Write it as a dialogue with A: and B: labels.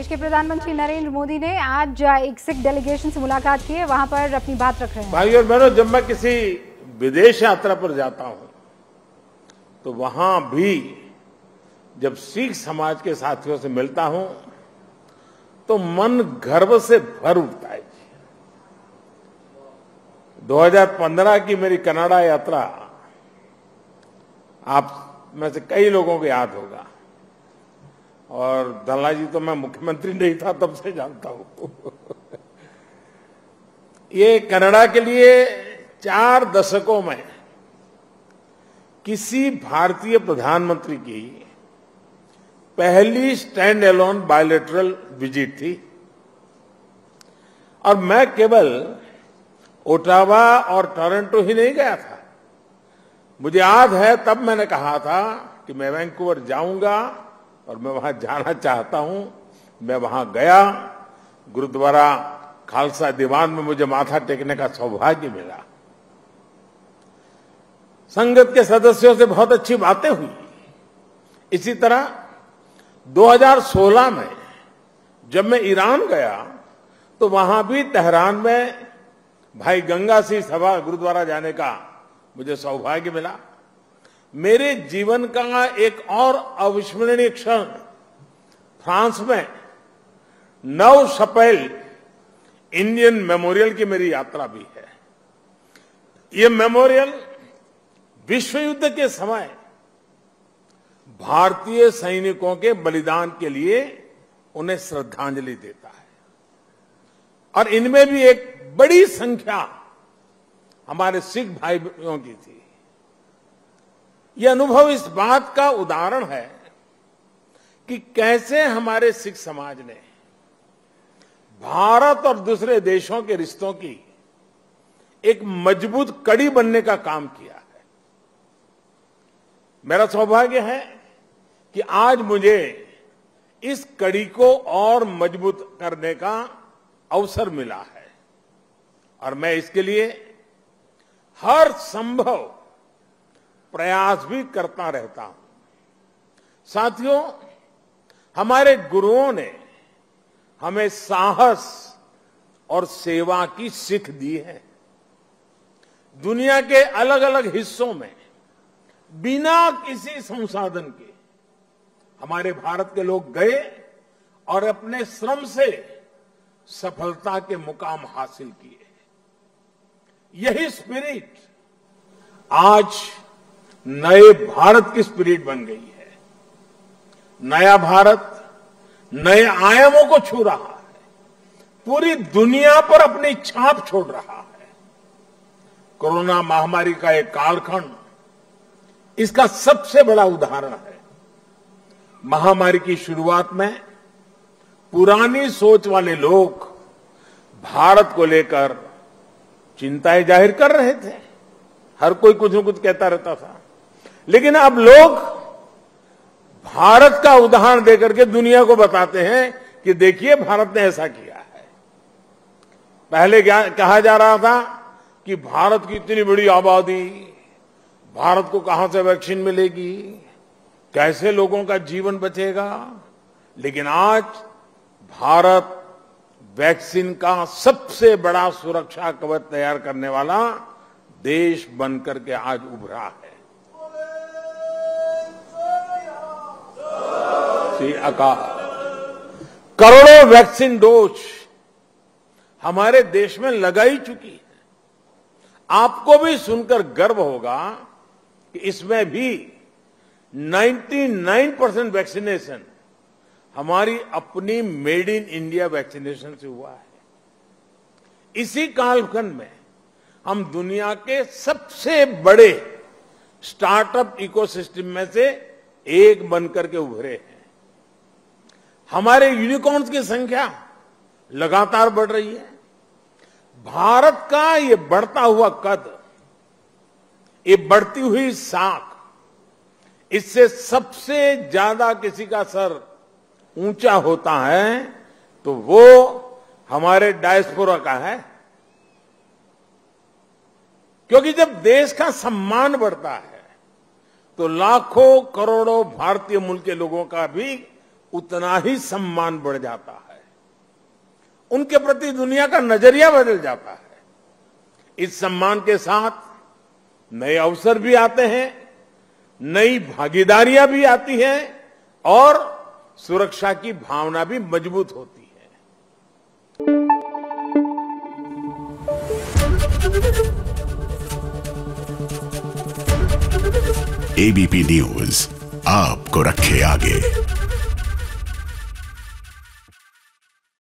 A: देश के प्रधानमंत्री नरेंद्र मोदी ने आज एक सिख डेलीगेशन से मुलाकात की है, वहां पर अपनी बात रख रहे हैं।
B: भाई और बहनों, जब मैं किसी विदेश यात्रा पर जाता हूं तो वहां भी जब सिख समाज के साथियों से मिलता हूं तो मन गर्व से भर उठता है। 2015 की मेरी कनाडा यात्रा आप में से कई लोगों को याद होगा, और दलाई जी तो मैं मुख्यमंत्री नहीं था तब से जानता हूं। ये कनाडा के लिए 4 दशकों में किसी भारतीय प्रधानमंत्री की पहली स्टैंड एलोन बायलैटरल विजिट थी, और मैं केवल ओटावा और टोरंटो ही नहीं गया था। मुझे याद है तब मैंने कहा था कि मैं वैंकूवर जाऊंगा और मैं वहां जाना चाहता हूं। मैं वहां गया, गुरुद्वारा खालसा दीवान में मुझे माथा टेकने का सौभाग्य मिला। संगत के सदस्यों से बहुत अच्छी बातें हुई। इसी तरह 2016 में जब मैं ईरान गया तो वहां भी तेहरान में भाई गंगा सिंह सभा गुरुद्वारा जाने का मुझे सौभाग्य मिला। मेरे जीवन का एक और अविस्मरणीय क्षण फ्रांस में 9 शपेल इंडियन मेमोरियल की मेरी यात्रा भी है। ये मेमोरियल विश्व युद्ध के समय भारतीय सैनिकों के बलिदान के लिए उन्हें श्रद्धांजलि देता है, और इनमें भी एक बड़ी संख्या हमारे सिख भाइयों की थी। यह अनुभव इस बात का उदाहरण है कि कैसे हमारे सिख समाज ने भारत और दूसरे देशों के रिश्तों की एक मजबूत कड़ी बनने का काम किया है। मेरा सौभाग्य है कि आज मुझे इस कड़ी को और मजबूत करने का अवसर मिला है, और मैं इसके लिए हर संभव प्रयास भी करता रहता हूं। साथियों, हमारे गुरुओं ने हमें साहस और सेवा की सीख दी है। दुनिया के अलग अलग हिस्सों में बिना किसी संसाधन के हमारे भारत के लोग गए और अपने श्रम से सफलता के मुकाम हासिल किए। यही स्पिरिट आज नए भारत की स्पिरिट बन गई है। नया भारत नए आयामों को छू रहा है, पूरी दुनिया पर अपनी छाप छोड़ रहा है। कोरोना महामारी का एक कालखंड इसका सबसे बड़ा उदाहरण है। महामारी की शुरुआत में पुरानी सोच वाले लोग भारत को लेकर चिंताएं जाहिर कर रहे थे। हर कोई कुछ न कुछ कहता रहता था, लेकिन अब लोग भारत का उदाहरण देकर के दुनिया को बताते हैं कि देखिए भारत ने ऐसा किया है। पहले क्या कहा जा रहा था कि भारत की इतनी बड़ी आबादी, भारत को कहां से वैक्सीन मिलेगी, कैसे लोगों का जीवन बचेगा। लेकिन आज भारत वैक्सीन का सबसे बड़ा सुरक्षा कवच तैयार करने वाला देश बनकर के आज उभरा है। श्री अकाल करोड़ों वैक्सीन डोज हमारे देश में लगाई चुकी है। आपको भी सुनकर गर्व होगा कि इसमें भी 99% वैक्सीनेशन हमारी अपनी मेड इन इंडिया वैक्सीनेशन से हुआ है। इसी कालखंड में हम दुनिया के सबसे बड़े स्टार्टअप इकोसिस्टम में से एक बनकर के उभरे हैं। हमारे यूनिकॉर्न्स की संख्या लगातार बढ़ रही है। भारत का ये बढ़ता हुआ कद, ये बढ़ती हुई साख, इससे सबसे ज्यादा किसी का सर ऊंचा होता है तो वो हमारे डायस्पोरा का है। क्योंकि जब देश का सम्मान बढ़ता है तो लाखों करोड़ों भारतीय मूल के लोगों का भी उतना ही सम्मान बढ़ जाता है। उनके प्रति दुनिया का नजरिया बदल जाता है। इस सम्मान के साथ नए अवसर भी आते हैं, नई भागीदारियां भी आती हैं और सुरक्षा की भावना भी मजबूत होती है।
C: एबीपी न्यूज आपको रखे आगे।